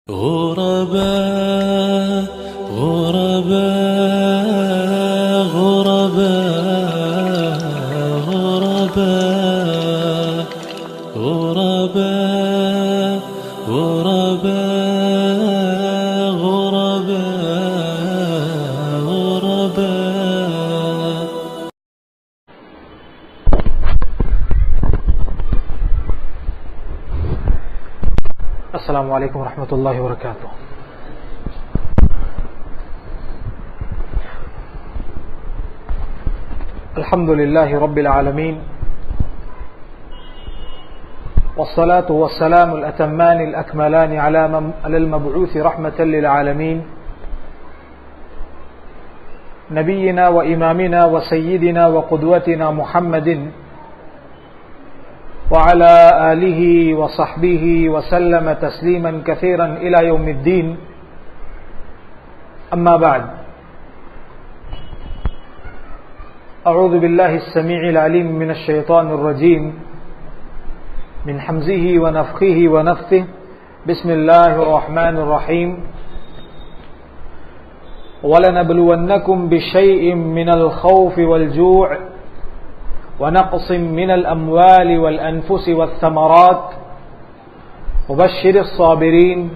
غرباء غرباء غرباء غرباء غرباء غرباء غرباء غرباء. السلام علیکم ورحمۃ اللہ وبرکاتہ. الحمد للہ رب العالمین والصلاة والسلام الأتمان الأكملان على المبعوث رحمة للعالمين نبينا وإمامنا وسيدنا وقدوتنا محمد وعلى آله وصحبه وسلم تسليما كثيرا إلى يوم الدين. أما بعد، أعوذ بالله السميع العليم من الشيطان الرجيم من حمزه ونفخه ونفثه. بسم الله الرحمن الرحيم. وَلَنَبْلُوَنَّكُمْ بِشَيْءٍ مِّنَ الْخَوْفِ وَالْجُوعِ ونقص من الأموال والأنفس والثمرات وبشر الصابرين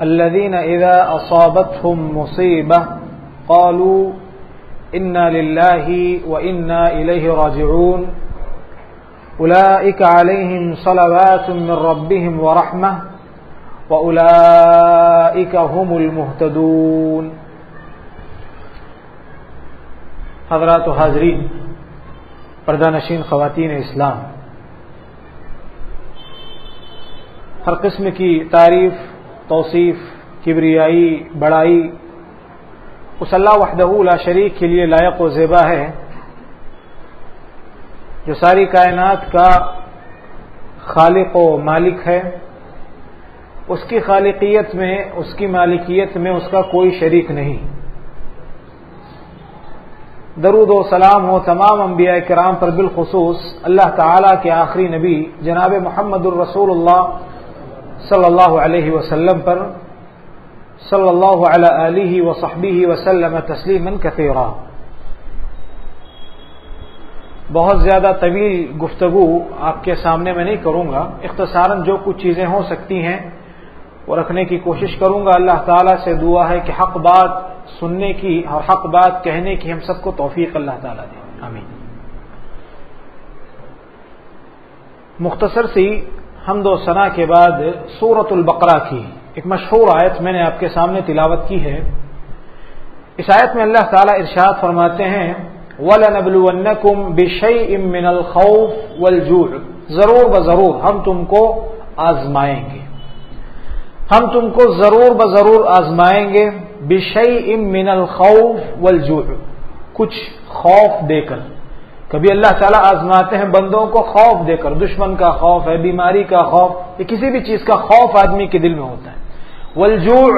الذين إذا أصابتهم مصيبة قالوا إنا لله وإنا إليه راجعون أولئك عليهم صلوات من ربهم ورحمة وأولئك هم المهتدون. حضرات و حاضرین، پردہ نشین خواتین اسلام، ہر قسم کی تعریف، توصیف، کبریائی، بڑائی اس اللہ وحدہ لا شریک کے لیے لائق و زیبا ہے جو ساری کائنات کا خالق و مالک ہے. اس کی خالقیت میں، اس کی مالکیت میں اس کا کوئی شریک نہیں. درود و سلام ہو تمام انبیاء کرام پر، بالخصوص اللہ تعالیٰ کے آخری نبی جناب محمد الرسول اللہ صلی اللہ علیہ وسلم پر، صلی اللہ علیہ آلہ وصحبہ وسلم تسلیما کثیرا. بہت زیادہ طویل گفتگو آپ کے سامنے میں نہیں کروں گا. اختصاراً جو کچھ چیزیں ہو سکتی ہیں وہ رکھنے کی کوشش کروں گا. اللہ تعالیٰ سے دعا ہے کہ حق بات سننے کی اور حق بات کہنے کی ہم سب کو توفیق اللہ تعالیٰ دے، آمین. مختصر سی حمد و ثنا کے بعد سورۃ البقرہ کی ایک مشہور آیت میں نے آپ کے سامنے تلاوت کی ہے. اس آیت میں اللہ تعالیٰ ارشاد فرماتے ہیں وَلَنَبْلُوَنَّكُمْ بِشَيْءٍ مِّنَ الْخَوْفِ وَالْجُوعِ، ضرور بضرور ہم تم کو آزمائیں گے، ہم تم کو ضرور بضرور آزمائیں گے. بِشَيْءٍ مِّنَ الْخَوْفِ وَالْجُوعِ، کچھ خوف دے کر. کبھی اللہ تعالیٰ آزماتے ہیں بندوں کو خوف دے کر، دشمن کا خوف ہے، بیماری کا خوف، یا کسی بھی چیز کا خوف آدمی کے دل میں ہوتا ہے. والجوع،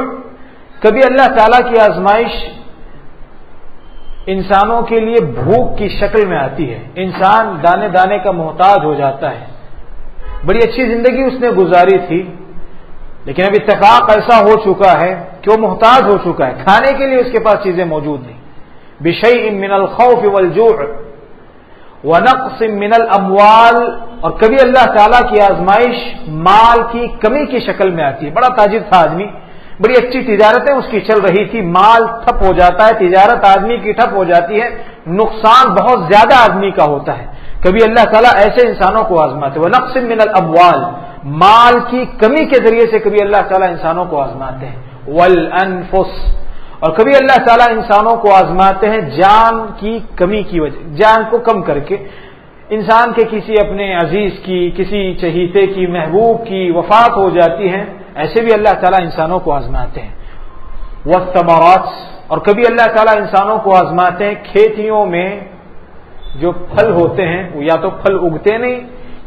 کبھی اللہ تعالیٰ کی آزمائش انسانوں کے لیے بھوک کی شکل میں آتی ہے. انسان دانے دانے کا محتاج ہو جاتا ہے. بڑی اچھی زندگی اس نے گزاری تھی، لیکن اب اتفاق ایسا ہو چکا ہے کہ وہ محتاج ہو چکا ہے، کھانے کے لیے اس کے پاس چیزیں موجود نہیں. بِشَيْءٍ مِّنَ الْخَوْفِ وَالْجُوعِ وَنَقْصٍ مِّنَ الْأَمْوَالِ، اور کبھی اللہ تعالیٰ کی آزمائش مال کی کمی کی شکل میں آتی ہے. بڑا تاجر تھا آدمی، بڑی اچھی تجارتیں اس کی چل رہی تھی، مال ٹھپ ہو جاتا ہے، تجارت آدمی کی ٹھپ ہو جاتی ہے، نقصان بہت زیادہ آدمی کا ہوتا ہے. کبھی اللہ تعالیٰ ایسے انسانوں کو آزماتے. وَنَقْصٍ مِّنَ الْأَمْوَالِ، مال کی کمی کے ذریعے سے کبھی اللہ تعالیٰ انسانوں کو آزماتے ہیں. وَالْأَنفُسِ، اور کبھی اللہ تعالیٰ انسانوں کو آزماتے ہیں جان کی کمی کی وجہ، جان کو کم کر کے. انسان کے کسی اپنے عزیز کی، کسی چہیتے کی، محبوب کی وفات ہو جاتی ہے، ایسے بھی اللہ تعالیٰ انسانوں کو آزماتے ہیں. وَالثَّمَرَاتِ، اور کبھی اللہ تعالیٰ انسانوں کو آزماتے ہیں کھیتیوں میں جو پھل ہوتے ہیں وہ یا تو پھل اگتے نہیں،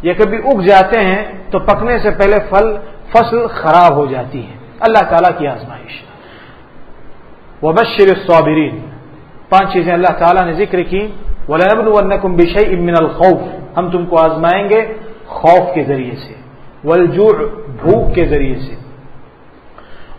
یا کبھی اگ جاتے ہیں تو پکنے سے پہلے فصل خراب ہو جاتی ہے. اللہ تعالیٰ کی آزمائش. وَبَشِّرِ الصَّابِرِينَ، 5 چیزیں اللہ تعالیٰ نے ذکر کی. وَلَنَبْلُوَنَّكُمْ بِشَيْءٍ مِّنَ الْخَوْفِ، ہم تم کو آزمائیں گے خوف کے ذریعے سے. والجوع، بھوک کے ذریعے سے.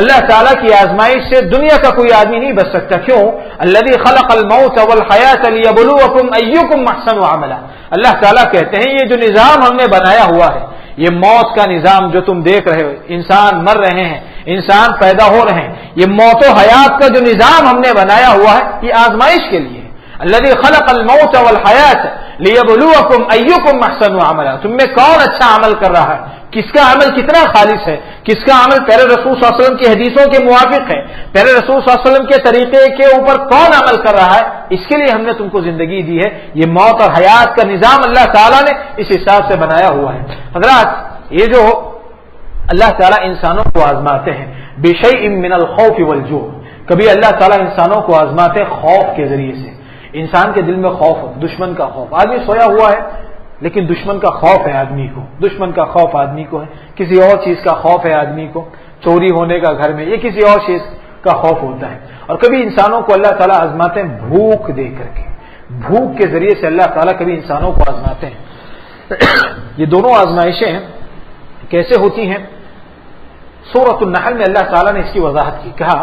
اللہ تعالیٰ کی آزمائش سے دنیا کا کوئی آدمی نہیں بچ سکتا. کیوں؟ الذی خلق الموت والحیات لیبلوکم ایکم احسن عملا. اللہ تعالیٰ کہتے ہیں یہ جو نظام ہم نے بنایا ہوا ہے، یہ موت کا نظام جو تم دیکھ رہے ہو، انسان مر رہے ہیں، انسان پیدا ہو رہے ہیں، یہ موت و حیات کا جو نظام ہم نے بنایا ہوا ہے یہ آزمائش کے لیے. الذی خلق الموت والحیات لیبلوکم ایکم احسن عملا. تم میں کون اچھا عمل کر رہا ہے، کس کا عمل کتنا خالص ہے، کس کا عمل پیارے رسول صلی اللہ علیہ وسلم کی حدیثوں کے موافق ہے، پیارے رسول صلی اللہ علیہ وسلم کے طریقے کے اوپر کون عمل کر رہا ہے. اس کے لیے ہم نے تم کو زندگی دی ہے. یہ موت اور حیات کا نظام اللہ تعالیٰ نے اس حساب سے بنایا ہوا ہے. حضرات، یہ جو اللہ تعالیٰ انسانوں کو آزماتے ہیں بشیء من الخوف والجوع، کبھی اللہ تعالیٰ انسانوں کو آزماتے ہیں خوف کے ذریعے سے. انسان کے دل میں خوف ہو، دشمن کا خوف. آدمی سویا ہوا ہے لیکن دشمن کا خوف ہے آدمی کو، دشمن کا خوف آدمی کو ہے، کسی اور چیز کا خوف ہے آدمی کو، چوری ہونے کا گھر میں، یہ کسی اور چیز کا خوف ہوتا ہے. اور کبھی انسانوں کو اللہ تعالیٰ آزماتے ہیں بھوک دے کر کے، بھوک کے ذریعے سے اللہ تعالیٰ کبھی انسانوں کو آزماتے ہیں. یہ دونوں آزمائشیں کیسے ہوتی ہیں؟ سورۃ النحل میں اللہ تعالیٰ نے اس کی وضاحت کی. کہا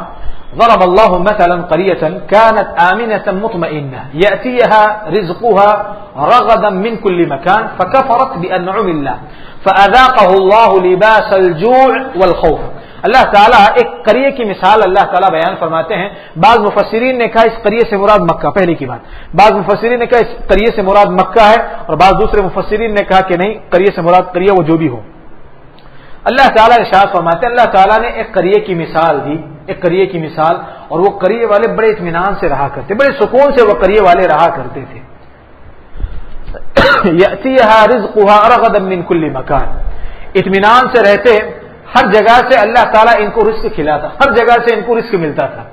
ضرب الله مثلا قرية كانت آمنة مطمئنة يأتيها رزقها رغدا من كل مكان فكفرت بأنعم الله فأذاقه الله لباس الجوع والخوف. اللہ تعالیٰ ایک قریے کی مثال اللہ تعالیٰ بیان فرماتے ہیں. بعض مفسرین نے کہا اس قریے سے مراد مکہ، پہلے کی بات. بعض مفسرین نے کہا اس قریے سے مراد مکہ ہے، اور بعض دوسرے مفسرین نے کہا کہ نہیں، قریے سے مراد قریہ وہ جو بھی ہو. اللہ تعالیٰ ارشاد فرماتے ہیں اللہ تعالیٰ نے ایک قریے کی مثال دی، ایک قریے کی مثال، اور وہ قریے والے بڑے اطمینان سے رہا کرتے، بڑے سکون سے وہ قریے والے رہا کرتے تھے. یأتیہا رزقہا رغدا من کل مکان، اطمینان سے رہتے، ہر جگہ سے اللہ تعالیٰ ان کو رزق کھلاتا، ہر جگہ سے ان کو رزق ملتا تھا.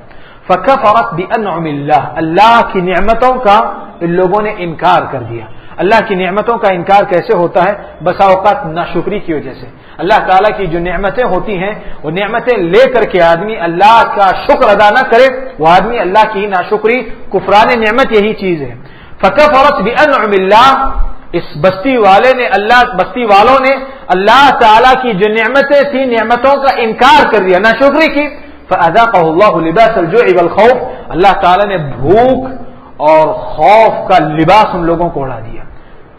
فکفرت بانعم اللہ، اللہ کی نعمتوں کا ان لوگوں نے انکار کر دیا. اللہ کی نعمتوں کا انکار کیسے ہوتا ہے؟ بسا اوقات ناشکری کی وجہ سے. اللہ تعالیٰ کی جو نعمتیں ہوتی ہیں وہ نعمتیں لے کر کے آدمی اللہ کا شکر ادا نہ کرے، وہ آدمی اللہ کی ناشکری، کفران نعمت یہی چیز ہے. فکفرت بانعم اللہ، اس بستی والوں نے اللہ تعالیٰ کی جو نعمتیں تھیں نعمتوں کا انکار کر دیا، ناشکری کی. فاذاقه الله لباس الجوع والخوف، اللہ تعالیٰ نے بھوک اور خوف کا لباس ان لوگوں کو اڑا دیا.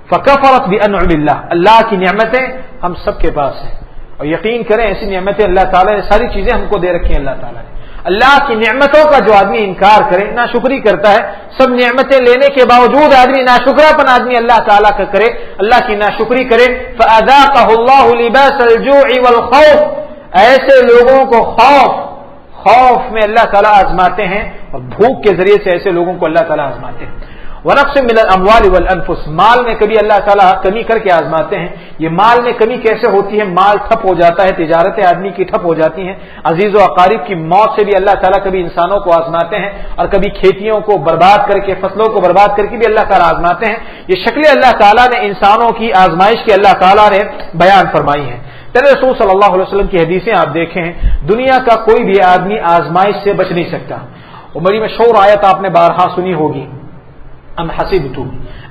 فکفرت بانعم اللہ، اللہ کی نعمتیں ہم سب کے پاس ہیں، اور یقین کریں ایسی نعمتیں اللہ تعالیٰ نے، ساری چیزیں ہم کو دے رکھی ہیں اللہ تعالیٰ نے. اللہ کی نعمتوں کا جو آدمی انکار کرے، ناشکری کرتا ہے، سب نعمتیں لینے کے باوجود آدمی ناشکراپن آدمی اللہ تعالیٰ کا کرے، اللہ کی ناشکری کرے. فاذاقه الله لباس الجوع والخوف، ایسے لوگوں کو خوف میں اللہ تعالیٰ آزماتے ہیں، اور بھوک کے ذریعے سے ایسے لوگوں کو اللہ تعالیٰ آزماتے ہیں. ونقص من الاموال والانفس، مال میں کبھی اللہ تعالیٰ کمی کر کے آزماتے ہیں. یہ مال میں کمی کیسے ہوتی ہے؟ مال ٹھپ ہو جاتا ہے، تجارتیں آدمی کی ٹھپ ہو جاتی ہیں، عزیز و اقارب کی موت سے بھی اللہ تعالیٰ کبھی انسانوں کو آزماتے ہیں، اور کبھی کھیتیوں کو برباد کر کے، فصلوں کو برباد کر کے بھی اللہ تعالیٰ آزماتے ہیں. یہ شکلیں اللہ تعالیٰ نے انسانوں کی آزمائش کی اللہ تعالیٰ نے بیان فرمائی ہیں. تیرے رسول صلی اللہ علیہ وسلم کی حدیثیں آپ دیکھیں، دنیا کا کوئی بھی آدمی آزمائش سے بچ نہیں سکتا. اور بڑی مشہور آیت آپ نے بارہا سنی ہوگی، ام حسبتم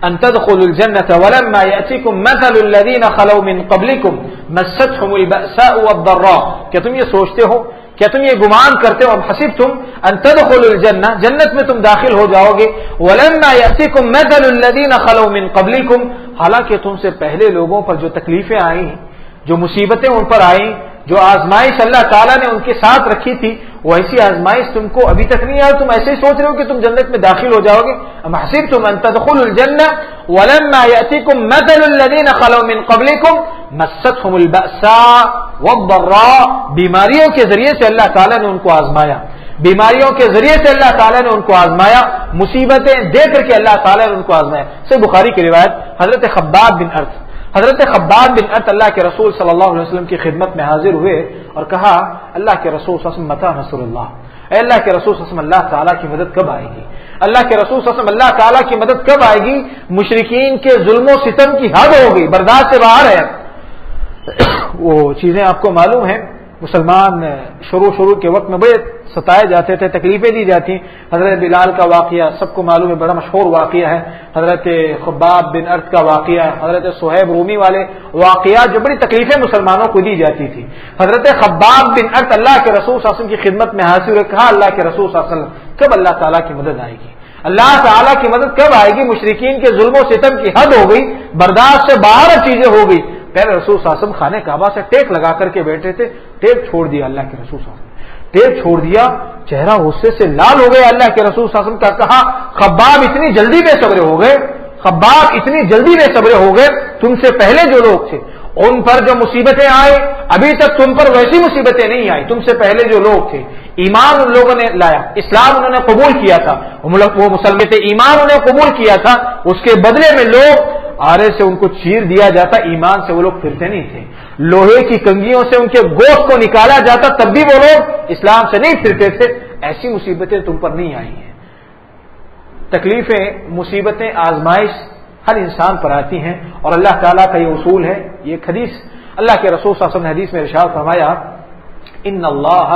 ان تدخلوا الجنة ولما يأتكم مثل الذين خلوا من قبلكم مستهم البأساء والضراء، کیا تم یہ سوچتے ہو، کیا تم یہ گمان کرتے ہو، ام حسبتم ان تدخلوا الجنة، جنت میں تم داخل ہو جاؤ گے، ولما يأتكم مثل الذين خلوا من قبلكم، حالانکہ تم سے پہلے لوگوں پر جو تکلیفیں آئیں، جو مصیبتیں ان پر آئیں، جو آزمائش اللہ تعالیٰ نے ان کے ساتھ رکھی تھی، وہ ایسی آزمائش تم کو ابھی تک نہیں آئی، تم ایسے ہی سوچ رہے ہو کہ تم جنت میں داخل ہو جاؤ گے. ام حسبتم ان تدخلوا الجنة ولما يأتكم مثل الذين خلوا من قبلكم مستهم البأساء والضراء، بیماریوں کے ذریعے سے اللہ تعالیٰ نے ان کو آزمایا، بیماریوں کے ذریعے سے اللہ تعالیٰ نے ان کو آزمایا، مصیبتیں دے کر کے اللہ تعالیٰ نے ان کو آزمایا. صحیح بخاری کی روایت، حضرت خباب بن ارت اللہ کے رسول صلی اللہ علیہ وسلم کی خدمت میں حاضر ہوئے اور کہا اللہ کے رسول صلی اللہ علیہ وسلم متی نصر اللہ، اے اللہ کے رسول صلی اللہ علیہ وسلم اللہ تعالیٰ کی مدد کب آئے گی؟ اللہ کے رسول صلی اللہ علیہ وسلم اللہ تعالیٰ کی مدد کب آئے گی؟ مشرکین کے ظلم و ستم کی حد ہو گئی، برداشت سے باہر ہے. وہ چیزیں آپ کو معلوم ہیں مسلمان شروع کے وقت میں بڑے ستائے جاتے تھے، تکلیفیں دی جاتی. حضرت بلال کا واقعہ سب کو معلوم ہے، بڑا مشہور واقعہ ہے. حضرت خباب بن ارت کا واقعہ ہے، حضرت صہیب رومی والے واقعات جو بڑی تکلیفیں مسلمانوں کو دی جاتی تھی. حضرت خباب بن ارت اللہ کے رسول صلی اللہ علیہ وسلم کی خدمت میں حاضر ہوئے، کہا اللہ کے رسول صلی اللہ علیہ وسلم کب اللہ تعالیٰ کی مدد آئے گی؟ اللہ تعالیٰ کی مدد کب آئے گی؟ مشرکین کے ظلم و ستم کی حد ہو گئی، برداشت سے باہر چیزیں ہو گئی. پہلے رسول صلی اللہ علیہ وسلم خانہ کعبہ سے ٹیک لگا کر کے بیٹھے تھے، ٹیک چھوڑ دیا اللہ کے رسول صلی اللہ علیہ وسلم، ٹیک چھوڑ دیا، چہرہ غصے سے لال ہو گیا. اللہ کے رسول صلی اللہ علیہ وسلم کا کہا خباب اتنی جلدی بے صبر ہو گئے، خباب اتنی جلدی بے صبر ہو گئے، تم سے پہلے جو لوگ تھے ان پر جو مصیبتیں آئے ابھی تک تم پر ویسی مصیبتیں نہیں آئی. تم سے پہلے جو لوگ تھے ایمان ان لوگوں نے لایا، اسلام انہوں نے قبول کیا تھا، وہ مسلمان تھے، ایمان انہوں نے قبول کیا تھا، اس کے بدلے میں لوگ آرے سے ان کو چیر دیا جاتا، ایمان سے وہ لوگ پھرتے نہیں تھے. لوہے کی کنگھیوں سے ان کے گوشت کو نکالا جاتا، تب بھی وہ لوگ اسلام سے نہیں پھرتے تھے. ایسی مصیبتیں تم پر نہیں آئی ہیں. تکلیفیں، مصیبتیں، آزمائش ہر انسان پر آتی ہیں، اور اللہ تعالیٰ کا یہ اصول ہے. یہ حدیث اللہ کے رسول صلی اللہ علیہ وسلم نے حدیث میں ارشاد فرمایا ان اللہ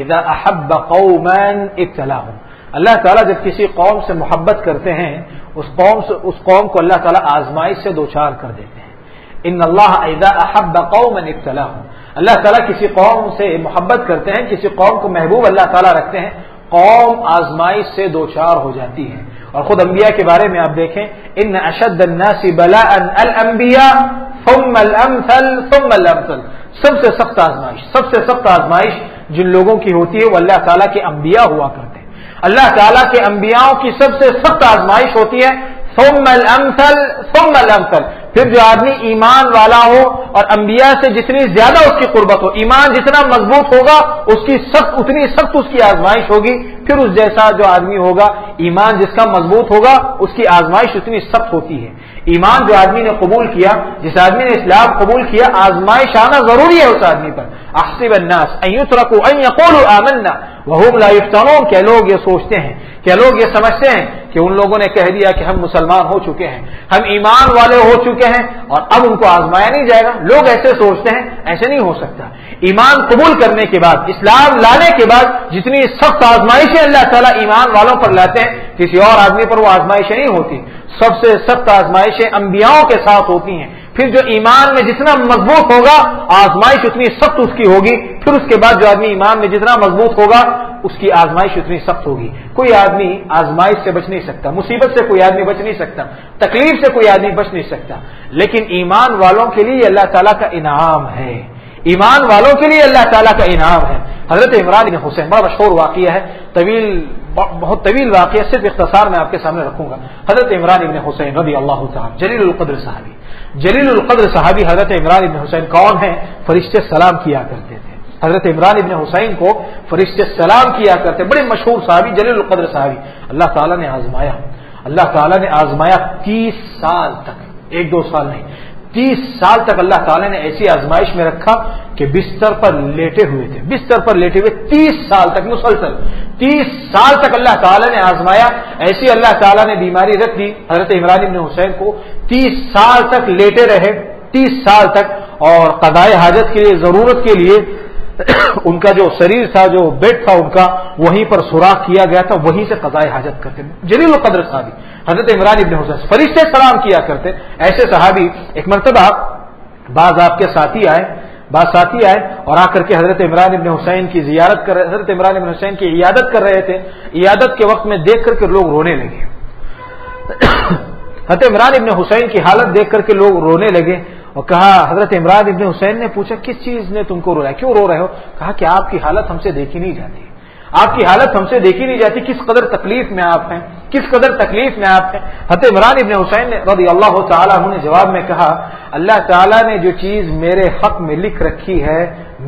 اذا احب قوما ابتلاهم. اللہ تعالیٰ جب کسی قوم سے محبت کرتے ہیں اس قوم کو اللہ تعالیٰ آزمائش سے دوچار کر دیتے ہیں. ان اللہ اذا احب قوما ابتلاهم. اللہ تعالیٰ کسی قوم سے محبت کرتے ہیں، کسی قوم کو محبوب اللہ تعالیٰ رکھتے ہیں، قوم آزمائش سے دوچار ہو جاتی ہے. اور خود انبیاء کے بارے میں آپ دیکھیں ان اشد الناس بلاء الانبیاء ثم الامثل ثم الامثل. سب سے سخت آزمائش جن لوگوں کی ہوتی ہے وہ اللہ تعالیٰ کے انبیاء ہوا کرتے ہیں. اللہ تعالیٰ کے انبیاءوں کی سب سے سخت آزمائش ہوتی ہے ثم الامثل ثم الامثل. پھر جو آدمی ایمان والا ہو اور انبیاء سے جتنی زیادہ اس کی قربت ہو، ایمان جتنا مضبوط ہوگا اتنی سخت اس کی آزمائش ہوگی. پھر اس جیسا جو آدمی ہوگا، ایمان جس کا مضبوط ہوگا اس کی آزمائش اتنی سخت ہوتی ہے. ایمان جو آدمی نے قبول کیا، جس آدمی نے اسلام قبول کیا، آزمائش آنا ضروری ہے اس آدمی پر. احسب الناس ان يتركوا ان يقولوا آمنا وهم لا يفتنون. کہ لوگ یہ سوچتے ہیں، کہ لوگ یہ سمجھتے ہیں کہ ان لوگوں نے کہہ دیا کہ ہم مسلمان ہو چکے ہیں، ہم ایمان والے ہو چکے ہیں اور اب ان کو آزمایا نہیں جائے گا. لوگ ایسے سوچتے ہیں، ایسے نہیں ہو سکتا. ایمان قبول کرنے کے بعد، اسلام لانے کے بعد جتنی سخت آزمائشیں اللہ تعالیٰ ایمان والوں پر لاتے ہیں، کسی اور آدمی پر وہ آزمائشیں نہیں ہوتی. سب سے سخت آزمائشیں انبیاؤں کے ساتھ ہوتی ہیں. پھر جو ایمان میں جتنا مضبوط ہوگا آزمائش اتنی سخت اس کی ہوگی. پھر اس کے بعد جو آدمی ایمان میں جتنا مضبوط ہوگا اس کی آزمائش اتنی سخت ہوگی. کوئی آدمی آزمائش سے بچ نہیں سکتا، مصیبت سے کوئی آدمی بچ نہیں سکتا، تکلیف سے کوئی آدمی بچ نہیں سکتا. لیکن ایمان والوں کے لیے اللہ تعالیٰ کا انعام ہے، ایمان والوں کے لیے اللہ تعالیٰ کا انعام ہے. حضرت عمران بن حسین بڑا مشہور واقعہ ہے، بہت طویل واقعہ، صرف اختصار میں آپ کے سامنے رکھوں گا. حضرت عمران بن حسین رضی اللہ تعالیٰ جلیل القدر صحابی حضرت عمران بن حسین کون ہیں؟ فرشتے سلام کیا کرتے تھے. حضرت عمران بن حسین کو فرشتے سلام کیا کرتے، بڑے مشہور صحابی، جلیل القدر صحابی. اللہ تعالیٰ نے آزمایا 30 سال تک، 1-2 سال نہیں، 30 سال تک اللہ تعالیٰ نے ایسی آزمائش میں رکھا کہ بستر پر لیٹے ہوئے 30 سال تک مسلسل 30 سال تک اللہ تعالیٰ نے آزمایا. ایسی اللہ تعالیٰ نے بیماری رکھ دی حضرت عمران بن حسین کو، 30 سال تک لیٹے رہے، 30 سال تک. اور قضائے حاجت کے لیے، ضرورت کے لیے ان کا جو شریر تھا، جو بیڈ تھا ان کا، وہیں پر سوراخ کیا گیا تھا، وہیں سے قضائے حاجت کرتے. جلیل القدر صحابی حضرت عمران بن حسین، فرشتے سلام کیا کرتے. ایسے صحابی ایک مرتبہ بعض آپ کے ساتھی آئے اور آ کر کے حضرت عمران بن حسین کی زیارت کر رہے، حضرت عمران بن حسین کی عیادت کر رہے تھے. عیادت کے وقت میں دیکھ کر کے لوگ رونے لگے. حضرت عمران بن حسین کی حالت دیکھ کر کے لوگ رونے لگے اور کہا، حضرت عمران بن حسین نے پوچھا کس چیز نے تم کو رویا، کیوں رو رہے ہو؟ کہا کہ آپ کی حالت ہم سے دیکھی نہیں جاتی، کس قدر تکلیف میں آپ ہیں. حضرت عمران بن حسین رضی اللہ تعالیٰ عنہ نے جواب میں کہا، اللہ تعالیٰ نے جو چیز میرے حق میں لکھ رکھی ہے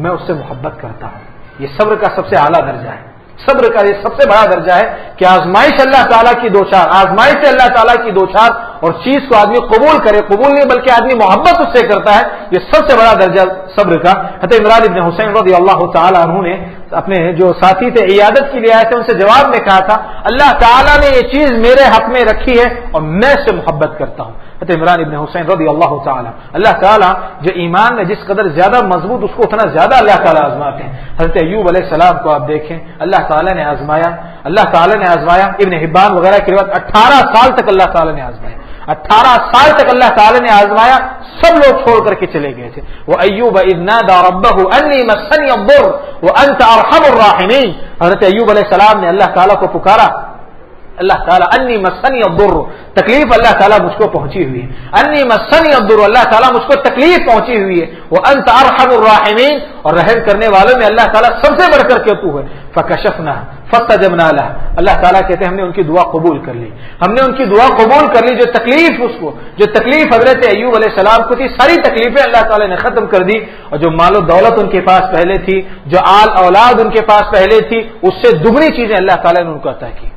میں اس سے محبت کرتا ہوں. یہ صبر کا سب سے اعلیٰ درجہ ہے، صبر کا یہ سب سے بڑا درجہ ہے کہ آزمائش سے اللہ تعالیٰ کی دوچار اور چیز کو آدمی قبول کرے، قبول نہیں بلکہ آدمی محبت اس سے کرتا ہے، یہ سب سے بڑا درجہ صبر کا۔ حضرت عمران ابن حسین رضی اللہ تعالیٰ عنہ نے اپنے جو ساتھی تھے عیادت کے لیے آئے تھے، ان سے جواب میں کہا تھا اللہ تعالیٰ نے یہ چیز میرے حق میں رکھی ہے اور میں اس سے محبت کرتا ہوں۔ حضرت عمران ابن حسین رضی اللہ تعالیٰ، اللہ تعالیٰ جو ایمان میں جس قدر زیادہ مضبوط اس کو اتنا زیادہ اللہ تعالیٰ آزماتے ہیں۔ حضرت ایوب علیہ السلام کو آپ دیکھیں، اللہ تعالیٰ نے آزمایا، اللہ تعالیٰ نے آزمایا۔ ابن حبان وغیرہ کی روایت 18 سال تک اللہ تعالیٰ نے آزمایا، 18 سال تک اللہ تعالیٰ نے آزمایا، سب لوگ چھوڑ کر کے چلے گئے تھے۔ وہ ایوب اذ نادى ربه انی مسنی الضر وانت ارحم الراحمین، حضرت ایوب علیہ السلام نے اللہ تعالیٰ کو پکارا، اللہ تعالیٰ انی مسنی الضر، تکلیف اللہ تعالیٰ مجھ کو پہنچی ہوئی ہے، انی مسنی الضر، اللہ تعالیٰ مجھ کو تکلیف پہنچی ہوئی ہے، وانت ارحم الراحمین، اور رحم کرنے والوں میں اللہ تعالیٰ سب سے بڑھ کر کے تو ہے، فکشفنا فاستجبنا له، اللہ تعالیٰ کہتے ہیں ہم نے ان کی دعا قبول کر لی، ہم نے ان کی دعا قبول کر لی، جو تکلیف اس کو، جو تکلیف حضرت ایوب علیہ السلام کو تھی، ساری تکلیفیں اللہ تعالیٰ نے ختم کر دی، اور جو مال و دولت ان کے پاس پہلے تھی، جو آل اولاد ان کے پاس پہلے تھی، اس سے دگنی چیزیں اللہ تعالیٰ نے ان کو عطا کی۔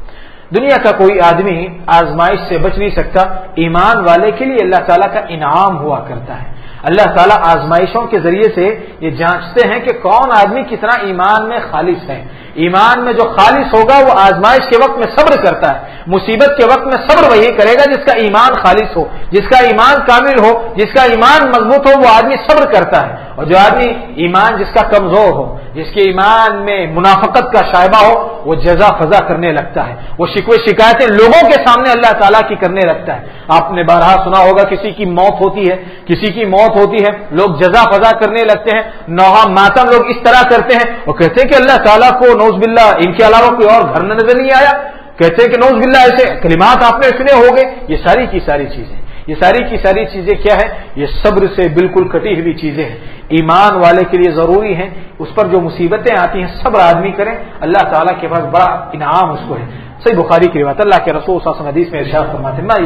دنیا کا کوئی آدمی آزمائش سے بچ نہیں سکتا، ایمان والے کے لیے اللہ تعالیٰ کا انعام ہوا کرتا ہے۔ اللہ تعالیٰ آزمائشوں کے ذریعے سے یہ جانچتے ہیں کہ کون آدمی کتنا ایمان میں خالص ہے۔ ایمان میں جو خالص ہوگا وہ آزمائش کے وقت میں صبر کرتا ہے، مصیبت کے وقت میں صبر وہی کرے گا جس کا ایمان خالص ہو، جس کا ایمان کامل ہو، جس کا ایمان مضبوط ہو، وہ آدمی صبر کرتا ہے۔ اور جو آدمی ایمان جس کا کمزور ہو، جس کے ایمان میں منافقت کا شائبہ ہو، وہ جزا فضا کرنے لگتا ہے، وہ شکوے شکایتیں لوگوں کے سامنے اللہ تعالیٰ کی کرنے لگتا ہے۔ آپ نے بارہا سنا ہوگا کسی کی موت ہوتی ہے، کسی کی موت ہوتی ہے، لوگ جزا فضا کرنے لگتے ہیں، نوحہ ماتم لوگ اس طرح کرتے ہیں، اور کہتے ہیں کہ اللہ تعالیٰ کو نعوذ باللہ ان کے علاوہ کوئی اور گھر نظر نہیں آیا، کہتے ہیں کہ نعوذ باللہ ایسے کلمات آپ نے سنے ہوگے۔ یہ ساری کی ساری چیزیں، یہ ساری کی ساری چیزیں کیا ہے؟ یہ صبر سے بالکل کٹی ہوئی چیزیں ہیں، ایمان والے کے لیے ضروری ہیں۔ اس پر جو مصیبتیں آتی ہیں صبر آدمی کریں، اللہ تعالیٰ کے پاس بڑا انعام اس کو ہے۔ صحیح بخاری کی روایت، اللہ کے رسول صلی اللہ علیہ وسلم حدیث میں ارشاد فرماتے ہیں ما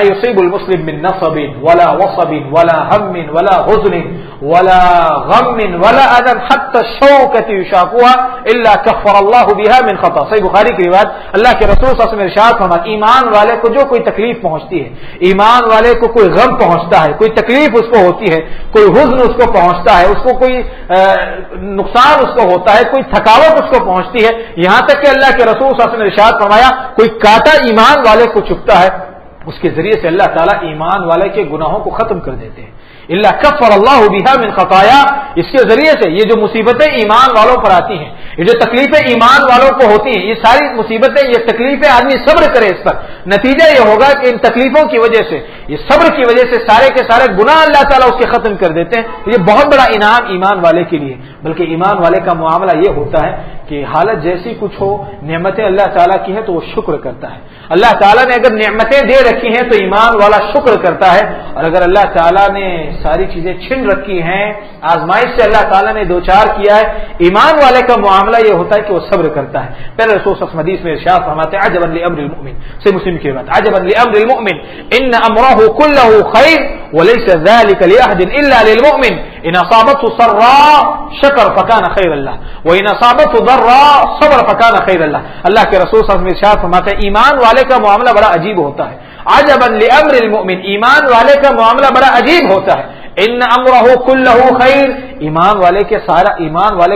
يصيب المسلم من نصب ولا وصب ولا هم ولا حزن ولا غم ولا اذى حتى الشوكة يشاقها الا كفر الله بها من خطا۔ صحیح بخاری کی روایت، اللہ کے رسول صلی اللہ علیہ وسلم ارشاد فرماتے ہیں ایمان والے کو جو کوئی تکلیف پہنچتی ہے، ایمان والے کو کوئی غم پہنچتا ہے، کوئی تکلیف اس کو ہوتی ہے، کوئی حزن اس کو پہنچتا ہے، اس کو کوئی نقصان اس کو ہوتا ہے، کوئی تھکاوٹ اس کو پہنچتی ہے، یہاں تک کہ اللہ کے رسول صلی اللہ علیہ وسلم نے ارشاد فرمایا کوئی کانٹا ایمان والے کو چبھتا ہے، اس کے ذریعے سے اللہ تعالیٰ ایمان والے کے گناہوں کو ختم کر دیتے ہیں۔ اللہ کفر اللہ بہا من خطایا، اس کے ذریعے سے یہ جو مصیبتیں ایمان والوں پر آتی ہیں، یہ جو تکلیفیں ایمان والوں کو ہوتی ہیں، یہ ساری مصیبتیں، یہ تکلیفیں آدمی صبر کرے اس پر، نتیجہ یہ ہوگا کہ ان تکلیفوں کی وجہ سے، یہ صبر کی وجہ سے سارے کے سارے گناہ اللہ تعالیٰ اس کے ختم کر دیتے ہیں۔ یہ بہت بڑا انعام ایمان والے کے لیے، بلکہ ایمان والے کا معاملہ یہ ہوتا ہے کہ حالت جیسی کچھ ہو، نعمتیں اللہ تعالیٰ کی ہیں تو وہ شکر کرتا ہے۔ اللہ تعالیٰ نے اگر نعمتیں دے رکھی ہیں تو ایمان والا شکر کرتا ہے، اور اگر اللہ تعالیٰ نے ساری چیزیں چھن رکھی ہیں، آزمائش سے اللہ تعالیٰ نے دوچار کیا ہے، ایمان والے کا معاملہ یہ ہوتا ہے کہ وہ صبر کرتا ہے۔ پہلے رسول صلی اللہ علیہ وسلم حدیث میں ارشاد فرماتے ہیں عجبا لامر المؤمن، سے مسلم کی بات، عجبا لامر المؤمن ان امره كله خير وليس ذلك لاحد الا للمؤمن ان اصابته سراء شكر فكان خير له وان اصابته ضراء صبر فكان خير له۔ اللہ کے رسول صلی اللہ علیہ وسلم ارشاد فرماتے ہیں ایمان والے کا معاملہ بڑا عجیب ہوتا ہے، عجبا لامر المؤمن، ایمان والے کا معاملہ بڑا عجیب ہوتا ہے، ان امره كله خير، ایمان والے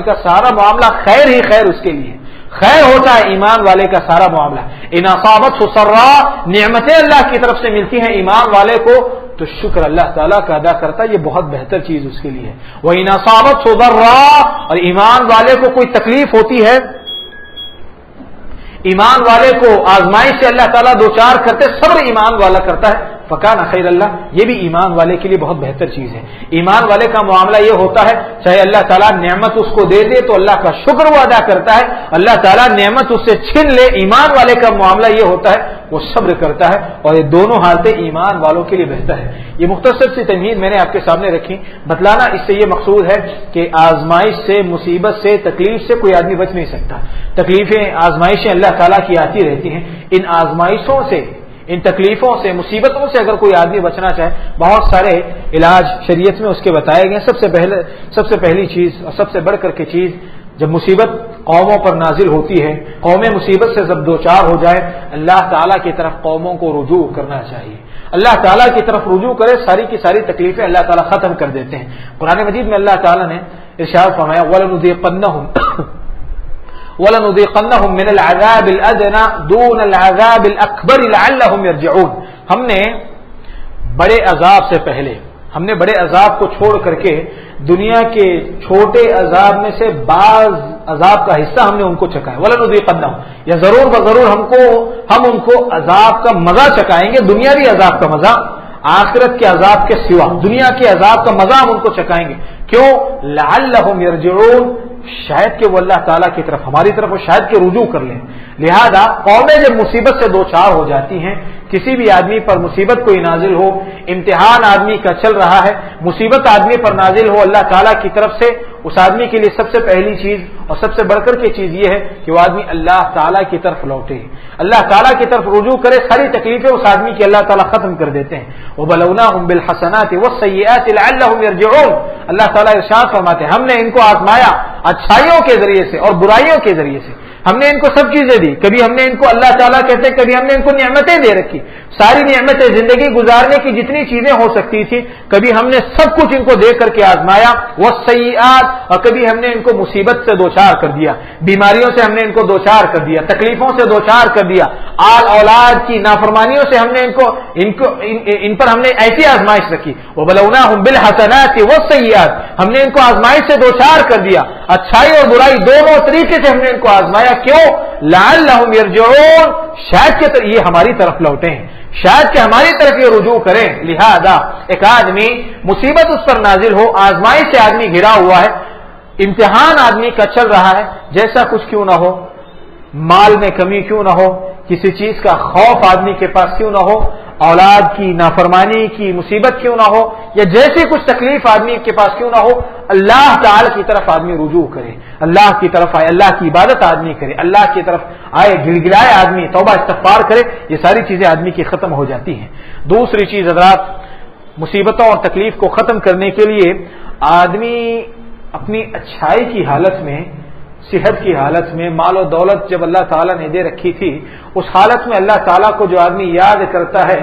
کا سارا معاملہ خیر ہی خیر اس کے لیے، خیر ہوتا ہے ایمان والے کا سارا معاملہ۔ ان اصابته سراء، نعمتیں اللہ کی طرف سے ملتی ہیں ایمان والے کو تو شکر اللہ تعالیٰ کا ادا کرتا ہے، یہ بہت بہتر چیز اس کے لیے ہے۔ وَإِنْ أَصَابَتْهُ ضَرًّا، اور ایمان والے کو کوئی تکلیف ہوتی ہے، ایمان والے کو آزمائش سے اللہ تعالیٰ دوچار کرتے، صبر ایمان والا کرتا ہے، فکان خیر اللہ، یہ بھی ایمان والے کے لیے بہت بہتر چیز ہے۔ ایمان والے کا معاملہ یہ ہوتا ہے چاہے اللہ تعالیٰ نعمت اس کو دے دے تو اللہ کا شکر وہ ادا کرتا ہے، اللہ تعالیٰ نعمت اس سے چھین لے، ایمان والے کا معاملہ یہ ہوتا ہے وہ صبر کرتا ہے، اور یہ دونوں حالتیں ایمان والوں کے لیے بہتر ہے۔ یہ مختصر سی تمہید میں نے آپ کے سامنے رکھی، بتلانا اس سے یہ مقصود ہے کہ آزمائش سے، مصیبت سے، تکلیف سے کوئی آدمی بچ نہیں سکتا۔ تکلیفیں، آزمائشیں اللہ تعالیٰ کی آتی رہتی ہیں، ان آزمائشوں سے، ان تکلیفوں سے، مصیبتوں سے اگر کوئی آدمی بچنا چاہے، بہت سارے علاج شریعت میں اس کے بتائے گئے۔ سب سے پہلی چیز اور سب سے بڑھ کر کے چیز جب مصیبت قوموں پر نازل ہوتی ہے، قومیں مصیبت سے جب دوچار ہو جائے، اللہ تعالیٰ کی طرف قوموں کو رجوع کرنا چاہیے، اللہ تعالیٰ کی طرف رجوع کرے، ساری کی ساری تکلیفیں اللہ تعالیٰ ختم کر دیتے ہیں۔ قرآن مجید میں اللہ تعالیٰ نے ارشاد فرمایا وَلَنُذِيقَنَّهُم مِّنَ الْعَذَابِ الْأَدْنَىٰ دُونَ الْعَذَابِ الْأَكْبَرِ لَعَلَّهُمْ يَرْجِعُونَ، ہم نے بڑے عذاب سے پہلے، ہم نے بڑے عذاب کو چھوڑ کر کے دنیا کے چھوٹے عذاب میں سے بعض عذاب کا حصہ ہم نے ان کو چکھایا، وَلَنُذِيقَنَّهُم، یا ضرور بضرور ہم ان کو عذاب کا مزہ چکھائیں گے، دنیاوی عذاب کا مزہ، آخرت کے عذاب کے سوا دنیا کے عذاب کا مزہ ہم ان کو چکھائیں گے۔ کیوں؟ لعلہم یرجعون، شاید کہ وہ اللہ تعالیٰ کی طرف، ہماری طرف وہ شاید کہ رجوع کر لیں۔ لہذا قومیں جب مصیبت سے دوچار ہو جاتی ہیں، کسی بھی آدمی پر مصیبت کوئی نازل ہو، امتحان آدمی کا چل رہا ہے، مصیبت آدمی پر نازل ہو اللہ تعالیٰ کی طرف سے، اس آدمی کے لیے سب سے پہلی چیز اور سب سے بڑھ کر کے چیز یہ ہے کہ وہ آدمی اللہ تعالیٰ کی طرف لوٹے، اللہ تعالیٰ کی طرف رجوع کرے، ساری تکلیفیں اس آدمی کی اللہ تعالیٰ ختم کر دیتے ہیں۔ وَبَلَوْنَاهُمْ بِالْحَسَنَاتِ وَالسَّيِّئَاتِ لَعَلَّهُمْ يَرْجِعُونَ، اللہ تعالیٰ ارشاد فرماتے ہیں ہم نے ان کو آزمایا اچھائیوں کے ذریعے سے اور برائیوں کے ذریعے سے، ہم نے ان کو سب چیزیں دی، کبھی ہم نے ان کو اللہ تعالیٰ کہتے ہیں، کبھی ہم نے ان کو نعمتیں دے رکھی، ساری نعمتیں، زندگی گزارنے کی جتنی چیزیں ہو سکتی تھی، کبھی ہم نے سب کچھ ان کو دے کر کے آزمایا، والسیئات، اور کبھی ہم نے ان کو مصیبت سے دوچار کر دیا، بیماریوں سے ہم نے ان کو دوچار کر دیا، تکلیفوں سے دوچار کر دیا، آل اولاد کی نافرمانیوں سے ہم نے ان پر ہم نے ایسی آزمائش رکھی، وَبَلَوْنَاهُمْ بِالْحَسَنَاتِ وَالسَّيِّئَاتِ، ہم نے ان کو آزمائش سے دوچار کر دیا، اچھائی اور برائی دونوں طریقے سے ہم نے ان کو آزمایا۔ کیوں؟ لعلہم یرجعون، شاید کہ یہ ہماری طرف لوٹیں، شاید کہ ہماری طرف یہ رجوع کریں۔ لہذا ایک آدمی مصیبت اس پر نازل ہو، آزمائش سے آدمی گھرا ہوا ہے، امتحان آدمی کا چل رہا ہے، جیسا کچھ کیوں نہ ہو، مال میں کمی کیوں نہ ہو، کسی چیز کا خوف آدمی کے پاس کیوں نہ ہو، اولاد کی نافرمانی کی مصیبت کیوں نہ ہو، یا جیسی کچھ تکلیف آدمی کے پاس کیوں نہ ہو، اللہ تعالی کی طرف آدمی رجوع کرے، اللہ کی طرف آئے، اللہ کی عبادت آدمی کرے، اللہ کی طرف آئے، گڑ گڑائے آدمی، توبہ استغفار کرے، یہ ساری چیزیں آدمی کی ختم ہو جاتی ہیں۔ دوسری چیز حضرات، مصیبتوں اور تکلیف کو ختم کرنے کے لیے آدمی اپنی اچھائی کی حالت میں، صحت کی حالت میں، مال و دولت جب اللہ تعالیٰ نے دے رکھی تھی، اس حالت میں اللہ تعالیٰ کو جو آدمی یاد کرتا ہے،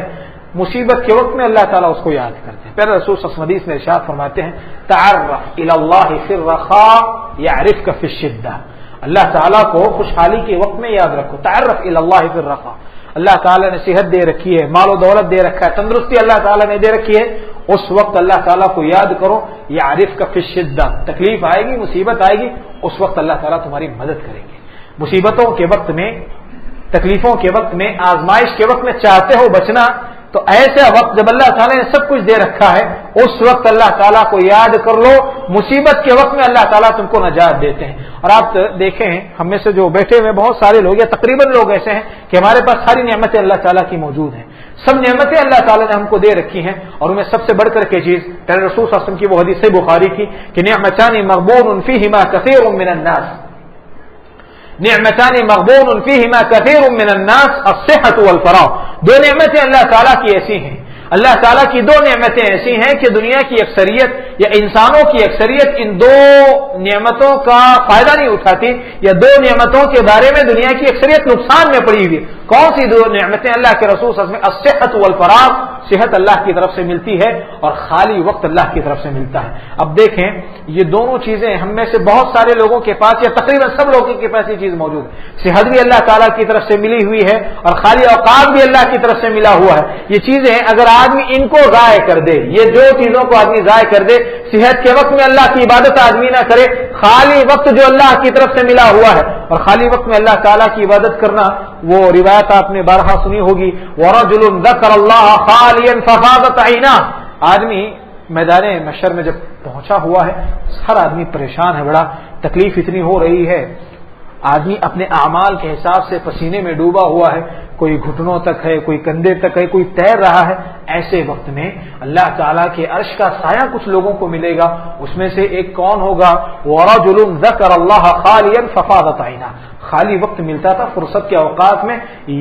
مصیبت کے وقت میں اللہ تعالیٰ اس کو یاد کرتے ہیں۔ پہلے رسول صلی اللہ علیہ وسلم حدیث میں ارشاد فرماتے ہیں تعرف الی اللہ فی الرخاء یعرفک فی الشدہ، اللہ تعالیٰ کو خوشحالی کے وقت میں یاد رکھو، تعرف الی اللہ فی الرخاء، اللہ تعالیٰ نے صحت دے رکھی ہے، مال و دولت دے رکھا ہے، تندرستی اللہ تعالیٰ نے دے رکھی ہے، اس وقت اللہ تعالیٰ کو یاد کرو، یعرفک فی الشدہ، تکلیف آئے گی، مصیبت آئے گی، اس وقت اللہ تعالیٰ تمہاری مدد کریں گے۔ مصیبتوں کے وقت میں، تکلیفوں کے وقت میں، آزمائش کے وقت میں چاہتے ہو بچنا، تو ایسا وقت جب اللہ تعالیٰ نے سب کچھ دے رکھا ہے، اس وقت اللہ تعالیٰ کو یاد کر لو، مصیبت کے وقت میں اللہ تعالیٰ تم کو نجات دیتے ہیں۔ اور آپ دیکھیں ہم میں سے جو بیٹھے ہوئے بہت سارے لوگ یا تقریباً لوگ ایسے ہیں کہ ہمارے پاس ساری نعمتیں اللہ تعالیٰ کی موجود ہیں، سب نعمتیں اللہ تعالیٰ نے ہم کو دے رکھی ہیں، اور ان میں سب سے بڑھ کر کے چیز پیارے رسول صلی اللہ علیہ وسلم کی وہ حدیث بخاری کی کہ نعمتان مغبون فیہما کثیر من الناس، نعمتان مغبون فیہما کثیر من الناس الصحۃ والفراغ، دو نعمتیں اللہ تعالیٰ کی ایسی ہیں، اللہ تعالیٰ کی دو نعمتیں ایسی ہیں کہ دنیا کی اکثریت یا انسانوں کی اکثریت ان دو نعمتوں کا فائدہ نہیں اٹھاتی، یا دو نعمتوں کے بارے میں دنیا کی اکثریت نقصان میں پڑی ہوئی۔ کون سی دو نعمتیں؟ اللہ کے رسول صلی اللہ علیہ وسلم الصحۃ والفراغ، صحت اللہ کی طرف سے ملتی ہے اور خالی وقت اللہ کی طرف سے ملتا ہے۔ اب دیکھیں یہ دونوں چیزیں ہم میں سے بہت سارے لوگوں کے پاس یا تقریباً سب لوگوں کے پاس یہ چیز موجود ہے، صحت بھی اللہ تعالیٰ کی طرف سے ملی ہوئی ہے اور خالی اوقات بھی اللہ کی طرف سے ملا ہوا ہے۔ یہ چیزیں اگر آدمی ان کو ضائع کر دے، یہ دو چیزوں کو آدمی ضائع کر دے، صحت کے وقت میں اللہ کی عبادت آدمی نہ کرے، خالی وقت جو اللہ کی طرف سے ملا ہوا ہے، اور خالی وقت میں اللہ تعالیٰ کی عبادت کرنا، وہ روایت آپ نے بارہا سنی ہوگی وَرَجُلٌ ذَكَرَ اللَّهَ خَالِيًا فَفَاضَتْ عَيْنَاهُ، آدمی میدان محشر میں جب پہنچا ہوا ہے، ہر آدمی پریشان ہے، بڑا تکلیف اتنی ہو رہی ہے، آدمی اپنے اعمال کے حساب سے پسینے میں ڈوبا ہوا ہے، کوئی گھٹنوں تک ہے، کوئی کندھے تک ہے، کوئی تیر رہا ہے، ایسے وقت میں اللہ تعالیٰ کے عرش کا سایہ کچھ لوگوں کو ملے گا، اس میں سے ایک کون ہوگا؟ وَرَجُلٌ ذَكَرَ اللَّهَ خَالِيًا فَفَاضَتْ عَيْنَاهُ، خالی وقت ملتا تھا، فرصت کے اوقات میں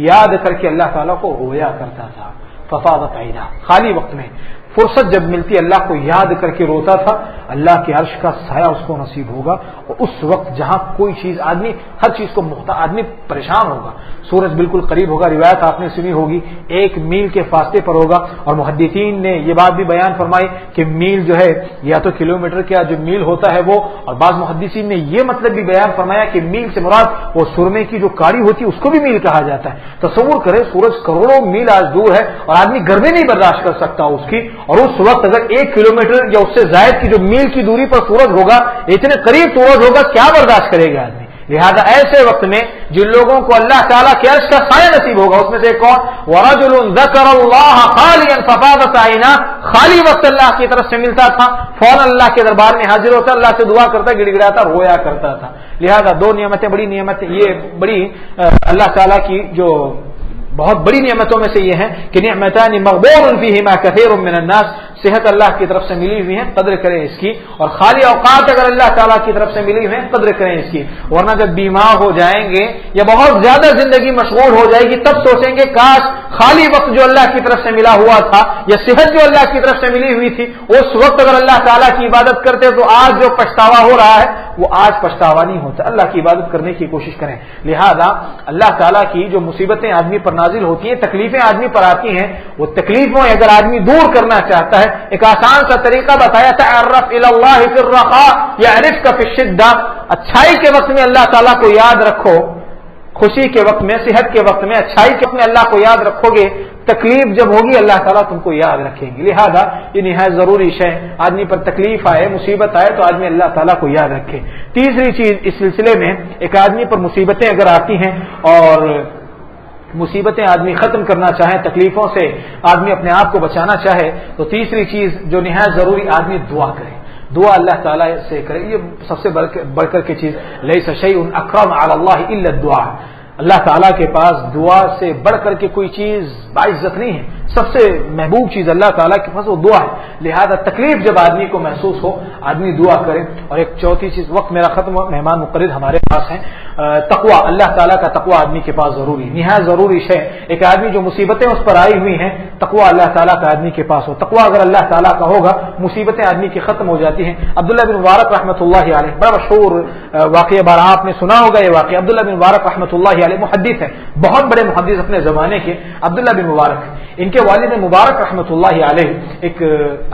یاد کر کے اللہ تعالیٰ کو رویا کرتا تھا، فَفَاضَتْ عَيْنَاهُ، خالی وقت میں فرصت جب ملتی اللہ کو یاد کر کے روتا تھا، اللہ کے عرش کا سایہ اس کو نصیب ہوگا. اور اس وقت جہاں کوئی چیز آدمی ہر چیز کو آدمی پریشان ہوگا. سورج بالکل قریب ہوگا, روایت آپ نے سنی ہوگی 1 میل کے فاصلے پر ہوگا. اور محدثین نے یہ بات بھی بیان فرمائی کہ میل جو ہے یا تو کلومیٹر کا جو میل ہوتا ہے وہ, اور بعض محدثین نے یہ مطلب بھی بیان فرمایا کہ میل سے مراد وہ سرمے کی جو کاڑی ہوتی ہے اس کو بھی میل کہا جاتا ہے. تصور کرے سورج کروڑوں میل آج دور ہے اور آدمی گرمی نہیں برداشت کر سکتا اس کی, اور اس وقت اگر 1 کلومیٹر یا اس سے زائد کی جو میل کی دوری پر سورج ہوگا, اتنے قریب سورج ہوگا, کیا برداشت کرے گا آدمی. لہذا ایسے وقت میں جن لوگوں کو اللہ تعالیٰ کے عرش کا سایہ نصیب ہوگا اس میں سے کون, وَرَجُلٌ ذَكَرَ اللَّهَ خَالِيًا فَفَاضَتْ عَيْنَاهُ, خالی وقت اللہ کی طرف سے ملتا تھا فوراً اللہ کے دربار میں حاضر ہوتا, اللہ سے دعا کرتا, گڑ گڑاتا, رویا کرتا تھا. لہذا 2 نعمتیں, بڑی نعمتیں, یہ بڑی اللہ تعالیٰ کی جو بہت بڑی نعمتوں میں سے یہ ہیں کہ نعمتان مغبون فیہما کثیر من الناس, صحت اللہ کی طرف سے ملی ہوئی ہیں, قدر کریں اس کی. اور خالی اوقات اگر اللہ تعالیٰ کی طرف سے ملی ہوئی ہیں, قدر کریں اس کی. ورنہ جب بیمار ہو جائیں گے یا بہت زیادہ زندگی مشغول ہو جائے گی, تب سوچیں گے کاش خالی وقت جو اللہ کی طرف سے ملا ہوا تھا یا صحت جو اللہ کی طرف سے ملی ہوئی تھی اس وقت اگر اللہ تعالیٰ کی عبادت کرتے تو آج جو پچھتاوا ہو رہا ہے وہ آج پچھتاوا نہیں ہوتا. اللہ کی عبادت کرنے کی کوشش کریں. لہذا اللہ تعالیٰ کی جو مصیبتیں آدمی پر نازل ہوتی ہیں, تکلیفیں آدمی پر آتی ہیں, وہ تکلیفوں اگر آدمی دور کرنا چاہتا ہے, ایک آسان سا طریقہ بتایا تھا, تعرف الی اللہ فی الرخاء یعرفک فی الشدہ. اچھائی کے وقت میں اللہ تعالیٰ کو یاد رکھو, خوشی کے وقت میں, صحت کے وقت میں, اچھائی کے وقت میں اللہ کو یاد رکھو گے, تکلیف جب ہوگی اللہ تعالیٰ تم کو یاد رکھیں گے. لہذا یہ نہایت ضروری شے, آدمی پر تکلیف آئے, مصیبت آئے تو آدمی اللہ تعالیٰ کو یاد رکھے. تیسری چیز اس سلسلے میں, ایک آدمی پر مصیبتیں اگر آتی ہیں اور مصیبتیں آدمی ختم کرنا چاہیں, تکلیفوں سے آدمی اپنے آپ کو بچانا چاہے, تو تیسری چیز جو نہایت ضروری, آدمی دعا کرے. دعا اللہ تعالیٰ سے کرے, یہ سب سے بڑھ کر کے چیز. لیس شیء اکرم علی اللہ الا الدعاء, اللہ تعالیٰ کے پاس دعا سے بڑھ کر کے کوئی چیز باعزت نہیں ہے. سب سے محبوب چیز اللہ تعالیٰ کے پاس وہ دعا ہے. لہذا تکلیف جب آدمی کو محسوس ہو آدمی دعا کرے. اور ایک چوتھی چیز, وقت میرا ختم ہوا, مہمان مقرر ہمارے پاس ہیں, تقویٰ, اللہ تعالیٰ کا تقویٰ آدمی کے پاس ضروری, نہایت ضروری ہے. ایک آدمی جو مصیبتیں اس پر آئی ہوئی ہیں, تقویٰ اللہ تعالیٰ کا آدمی کے پاس ہو. تقویٰ اگر اللہ تعالیٰ کا ہوگا مصیبتیں آدمی کی ختم ہو جاتی ہیں. عبداللہ بن مبارک رحمۃ اللہ علیہ, بڑا مشہور واقعہ, بارہ آپ نے سنا ہوگا یہ واقعہ. عبداللہ بن مبارک رحمۃ اللہ علیہ محدث ہے, بہت بڑے محدث اپنے زمانے کے. عبداللہ بن مبارک, ان کے والد مبارک رحمۃ اللہ علیہ ایک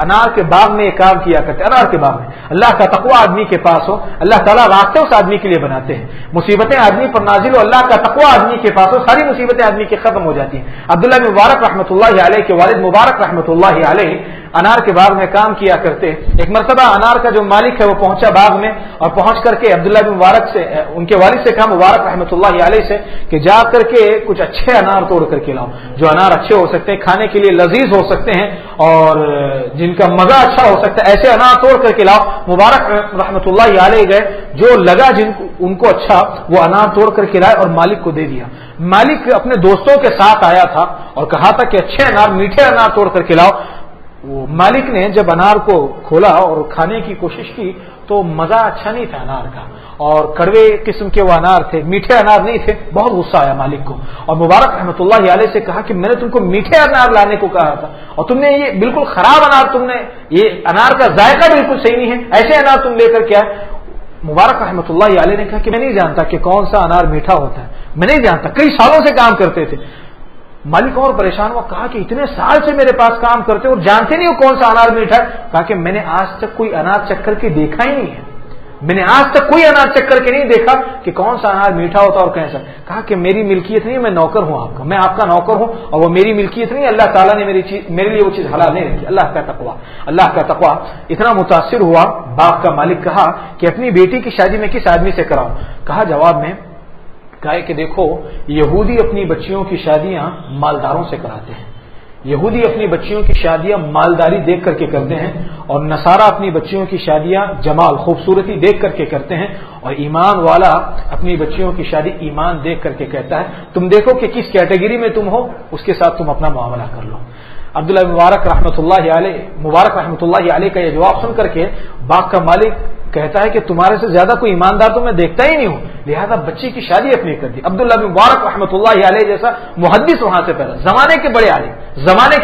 انار کے باغ میں ایک کام کیا کرتے. انار کے باغ میں اللہ کا تقویٰ آدمی کے پاس ہو, اللہ تعالیٰ راستے اس آدمی کے لیے بناتے ہیں. مصیبتیں آدمی پر نازل ہو, اللہ کا تقویٰ آدمی کے پاس ہو, ساری مصیبتیں آدمی کے ختم ہو جاتی ہیں. عبداللہ بن مبارک رحمۃ اللہ علیہ کے والد مبارک رحمۃ اللہ علیہ انار کے باغ میں کام کیا کرتے. ایک مرتبہ انار کا جو مالک ہے وہ پہنچا باغ میں, اور پہنچ کر کے عبداللہ بن مبارک سے, ان کے والد سے کہا مبارک رحمۃ اللہ علیہ سے کہ جا کر کے کچھ اچھے انار توڑ کر کے لاؤ, جو انار اچھے ہو سکتے ہیں, کھانے کے لیے لذیذ ہو سکتے ہیں اور جن کا مزہ اچھا ہو سکتا ہے, ایسے انار توڑ کر کے لاؤ. مبارک رحمۃ اللہ علیہ گئے, جو لگا ان کو اچھا وہ انار توڑ کر کے لائے اور مالک کو دے دیا. مالک اپنے دوستوں کے ساتھ آیا تھا اور کہا تھا کہ اچھے انار, میٹھے انار توڑ کر کے لاؤ. وہ مالک نے جب انار کو کھولا اور کھانے کی کوشش کی تو مزہ اچھا نہیں تھا انار کا, اور کڑوے قسم کے وہ انار تھے, میٹھے انار نہیں تھے. بہت غصہ آیا مالک کو, اور مبارک رحمۃ اللہ علیہ سے کہا کہ میں نے تم کو میٹھے انار لانے کو کہا تھا اور تم نے یہ بالکل خراب انار, تم نے یہ انار کا ذائقہ بالکل صحیح نہیں ہے, ایسے انار تم لے کر کے آئے. مبارک رحمۃ اللہ علیہ نے کہا کہ میں نہیں جانتا کہ کون سا انار میٹھا ہوتا ہے, میں نہیں جانتا, کئی سالوں سے کام کرتے تھے. مالک اور پریشان ہوا, کہا کہ اتنے سال سے میرے پاس کام کرتے اور جانتے نہیں ہو کون سا انار میٹھا ہے. کہا کہ میں نے آج تک کوئی انار چکھ کر کے دیکھا ہی نہیں ہے, میں نے آج تک کوئی انار چکھ کر کے نہیں دیکھا کہ کون سا انار میٹھا ہوتا اور کیسا. کہا کہ میری ملکیت نہیں, میں نوکر ہوں آپ کا, میں آپ کا نوکر ہوں اور وہ میری ملکیت نہیں, اللہ تعالیٰ نے میرے لیے وہ چیز حلال نہیں رکھی. اللہ کا تقویٰ, اللہ کا تقویٰ. اتنا متاثر ہوا باغ کا مالک, کہا کہ اپنی بیٹی کی شادی میں کس آدمی سے کراؤں. کہا جواب میں, کہا کہ دیکھو یہودی اپنی بچیوں کی شادیاں مالداروں سے کراتے ہیں, یہودی اپنی بچیوں کی شادیاں مالداری دیکھ کر کے کرتے ہیں, اور نصارہ اپنی بچیوں کی شادیاں جمال, خوبصورتی دیکھ کر کے کرتے ہیں, اور ایمان والا اپنی بچیوں کی شادی ایمان دیکھ کر کے کہتا ہے. تم دیکھو کہ کس کیٹیگری میں تم ہو, اس کے ساتھ تم اپنا معاملہ کر لو. عبداللہ مبارک رحمۃ اللہ علیہ کا یہ جواب سن کر کے باغ کا مالک کہتا ہے کہ تمہارے سے زیادہ کوئی ایماندار تو میں دیکھتا ہی نہیں ہوں, لہذا بچی کی شادی اپنی کر دی. عبداللہ بن مبارک رحمۃ اللہ علیہ جیسا محدث وہاں سے پیدا, زمانے کے بڑے عالم, زمانے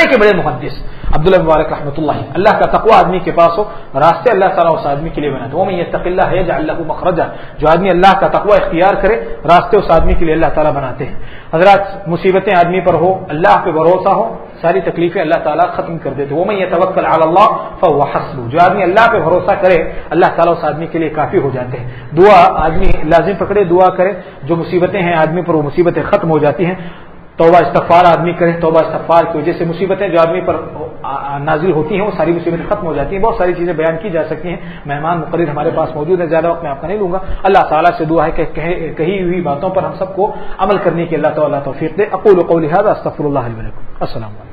کے بڑے محدث, عبداللہ مبارک رحمۃ اللہ، اللہ کا تقوی آدمی کے پاس ہو، راستے اللہ تعالیٰ اس آدمی کے لیے بناتے ہیں۔ وَمَن يَتَّقِ اللَّهَ يَجْعَل لَّهُ مَخْرَجًا، جو آدمی اللہ کا تقوی اختیار کرے راستے اس آدمی کے لیے اللہ تعالیٰ بناتے ہیں۔ حضرات، مصیبتیں آدمی پر ہو، اللہ پہ بھروسہ ہو، ساری تکلیفیں اللہ تعالیٰ ختم کر دیتے۔ وَمَن يَتَوَكَّلْ عَلَى اللَّهِ فَهُوَ حَسْبُهُ، جو آدمی اللہ پہ بھروسہ کرے اللہ تعالیٰ اس آدمی کے لیے کافی ہو جاتے ہیں۔ دعا آدمی لازم پکڑے، دعا کرے، جو مصیبتیں ہیں آدمی پر وہ مصیبتیں ختم ہو جاتی ہیں۔ توبہ استغفار آدمی کرے، توبہ استغفار کی وجہ سے مصیبتیں جو آدمی پر نازل ہوتی ہیں وہ ساری مصیبتیں ختم ہو جاتی ہیں۔ بہت ساری چیزیں بیان کی جا سکتی ہیں، مہمان مقرر ہمارے پاس موجود ہے، زیادہ وقت میں آپ کا نہیں لوں گا۔ اللہ تعالیٰ سے دعا ہے کہ کہی ہوئی باتوں پر ہم سب کو عمل کرنے کی اللہ تعالیٰ توفیق دے۔ اقول قولی ھذا استغفر اللہ لی ولکم۔ السلام علیکم۔